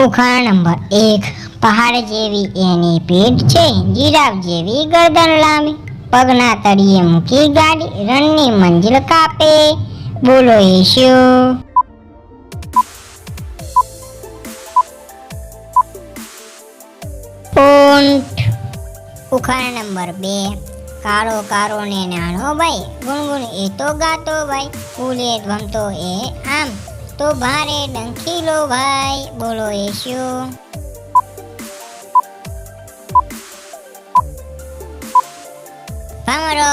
ઉખાણ number 1. પહાડ જેવી એની પીઠ છે, જીરાફ જેવી ગરદન લાંબી, પગના તળિયે મૂકી ગાડી, રણની મંજિલ કાપે. બોલો એ શું? ઊંટ. ઉખાણ નંબર 2. કાળો કાળો ને નાનો ભાઈ, ગુણગુણ એ તો ગાતો ભાઈ, ફૂલે ભમતો એ આમ, તો ભારે ડંખીલો ભાઈ. બોલો એ શું? ભમરો.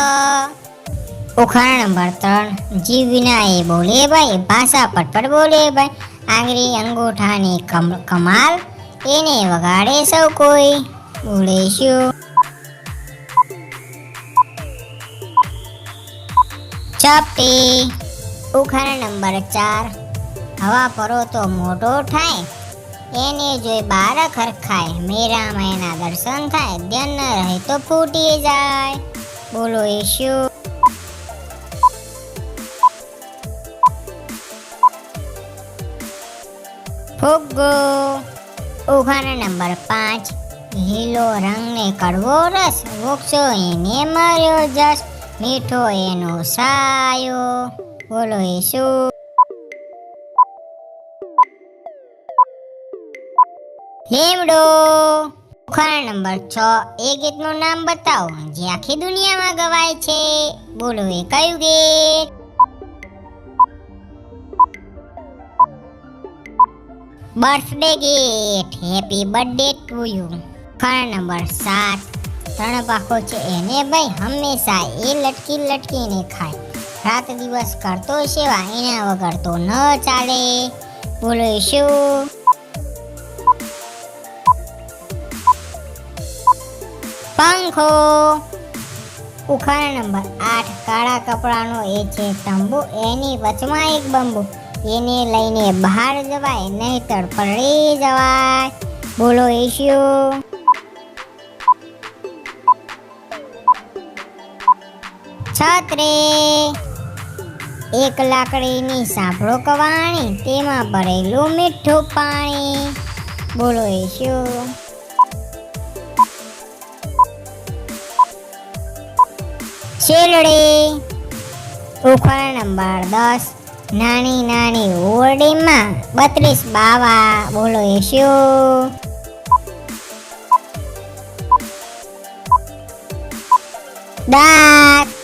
ઉખાણ નંબર 3. જીવ વિના એ બોલે ભાઈ, ભાષા પટપટ બોલે ભાઈ, આંગળી અંગૂઠાની કમાલ, એને વગાડે સૌ કોઈ. બોલે શું? ચપટી. ઉખાણ નંબર 4. હવા પરો તો મોટો થાય, એને જોઈ બાર ખરખાય, મેરામાં એના દર્શન થાય, ધ્યાન ન રહે તો ફૂટી જાય. બોલો એ શું? ફુગ્ગો. ઉખાણ નંબર 5. લીલો રંગ ને કડવો રસ, વૃક્ષો એને મર્યો જસ, મીઠો એનો સાયો. બોલો એ શું? લીમડો. ઉખાણ નંબર 6. એ ગીતનું નામ બતાવો જે આખી દુનિયામાં ગવાય છે. બોલો એ કયું ગીત? બર્થડે ગીત, હેપી બર્થડે ટુ યુ. ઉખાણ નંબર 7. 3 પાખો છે એને ભાઈ, હંમેશા એ લટકી લટકીને ખાય, રાત દિવસ કરતો સેવા, એના વગર તો ન ચાલે. બોલો એ શું? પંખો. ઉખાણ નંબર 8. કાળા કપડાનો એ છે તંબુ, એની વચમાં એક બંબુ, એને લઈને બહાર જવાય, નહીતર પલળી જવાય. બોલો એ શું? છત્રી. એક લાકડીની સાંભળો કવાણી, તેમાં ભરેલું મીઠું પાણી. બોલો એ શું? શેરડી. ઉખાણ નંબર 10. નાની નાની ઓરડીમાં 32 બાવા. બોલો એ શું? દાંત.